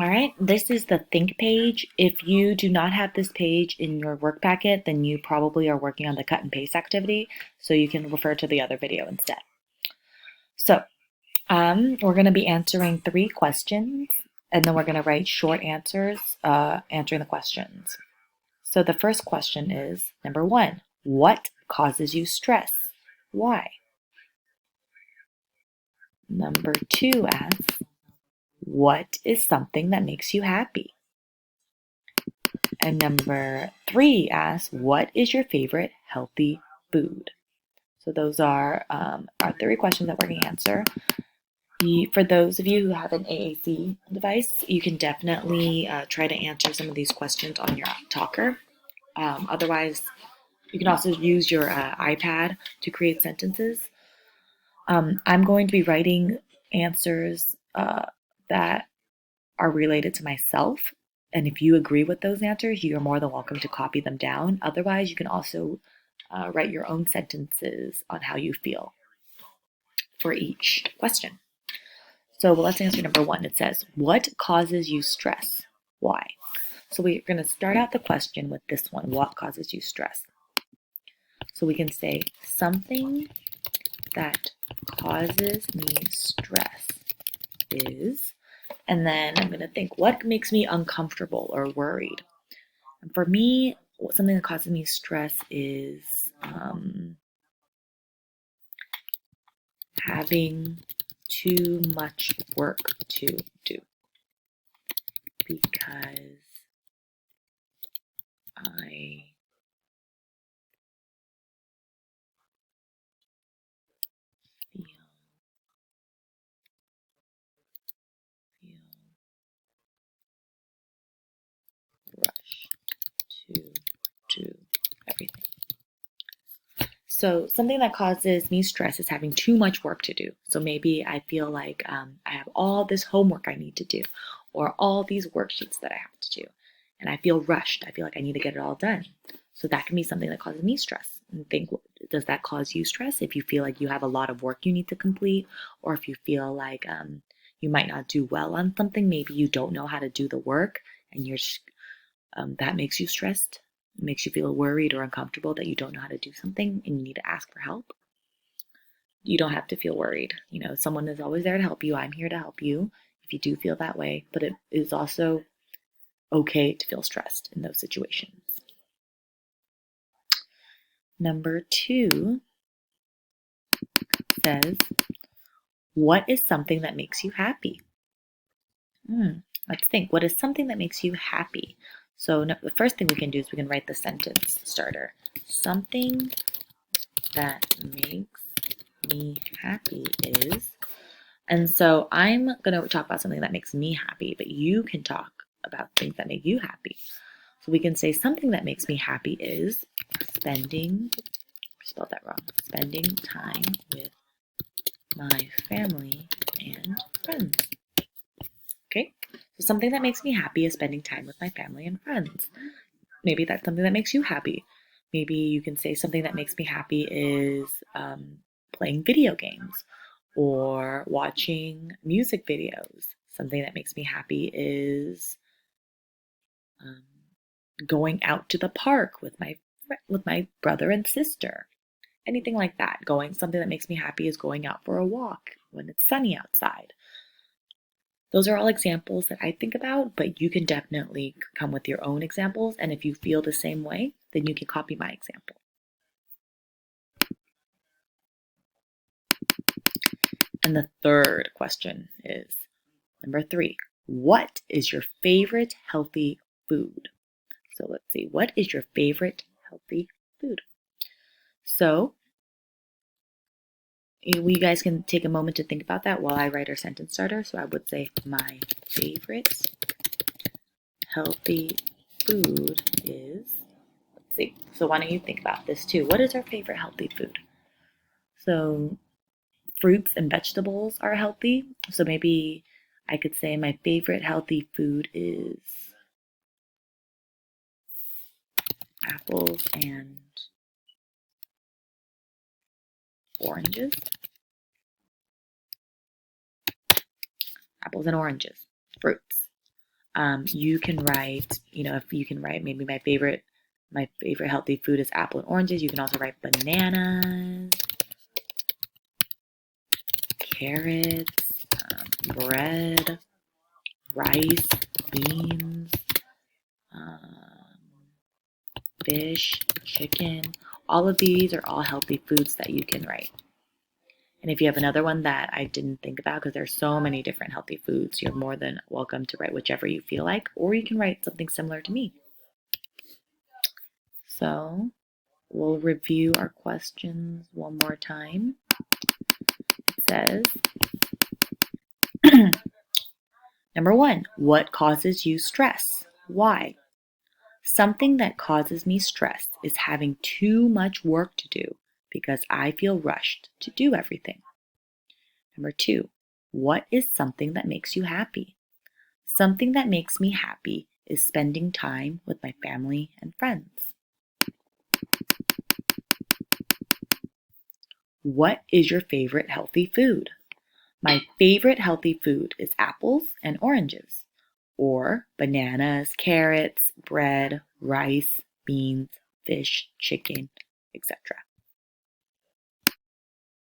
All right, this is the think page. If you do not have this page in your work packet, then you probably are working on the cut and paste activity, so you can refer to the other video instead. So we're going to be answering 3 questions, and then we're going to write short answers answering the questions. So the first question is, number 1, what causes you stress? Why? Number 2 asks, what is something that makes you happy? And number 3 asks, what is your favorite healthy food? So those are our 3 questions that we're going to answer. For those of you who have an AAC device, you can definitely try to answer some of these questions on your talker. Otherwise, you can also use your iPad to create sentences. I'm going to be writing answers that are related to myself. And if you agree with those answers, you are more than welcome to copy them down. Otherwise, you can also write your own sentences on how you feel for each question. So let's answer number 1. It says, what causes you stress? Why? So we're going to start out the question with this one. What causes you stress? So we can say something that causes me stress is, and then I'm going to think, what makes me uncomfortable or worried? And for me, something that causes me stress is having too much work to do, because I feel rushed to do everything. So something that causes me stress is having too much work to do. So maybe I feel like I have all this homework I need to do, or all these worksheets that I have to do, and I feel rushed. I feel like I need to get it all done. So that can be something that causes me stress. And think, does that cause you stress? If you feel like you have a lot of work you need to complete, or if you feel like you might not do well on something, maybe you don't know how to do the work, and that makes you stressed. It makes you feel worried or uncomfortable that you don't know how to do something and you need to ask for help. You don't have to feel worried. Someone is always there to help you. I'm here to help you if you do feel that way, but it is also okay to feel stressed in those situations. Number 2 says, what is something that makes you happy? Let's think. What is something that makes you happy? So the first thing we can do is we can write the sentence starter. Something that makes me happy is, and so I'm going to talk about something that makes me happy, but you can talk about things that make you happy. So we can say something that makes me happy is spelled that wrong, spending time with my family and friends. Okay, so something that makes me happy is spending time with my family and friends. Maybe that's something that makes you happy. Maybe you can say something that makes me happy is playing video games or watching music videos. Something that makes me happy is um, going out to the park with my brother and sister. Anything like that. Something that makes me happy is going out for a walk when it's sunny outside. Those are all examples that I think about, but you can definitely come with your own examples. And if you feel the same way, then you can copy my example. And the third question is number 3. What is your favorite healthy food? So let's see. What is your favorite healthy food? So you guys can take a moment to think about that while I write our sentence starter. So I would say my favorite healthy food is, let's see. So why don't you think about this too? What is our favorite healthy food? So fruits and vegetables are healthy. So maybe I could say my favorite healthy food is apples and oranges. Apples and oranges, fruits. You can write, if you can write maybe my favorite healthy food is apple and oranges. You can also write bananas, carrots, bread, rice, beans, um, fish, chicken. All of these are all healthy foods that you can write. And if you have another one that I didn't think about, because there's so many different healthy foods, you're more than welcome to write whichever you feel like, or you can write something similar to me. So we'll review our questions one more time. It says, number 1, what causes you stress? Why? Something that causes me stress is having too much work to do because I feel rushed to do everything. Number 2, what is something that makes you happy? Something that makes me happy is spending time with my family and friends. What is your favorite healthy food? My favorite healthy food is apples and oranges, or bananas, carrots, bread, rice, beans, fish, chicken, etc.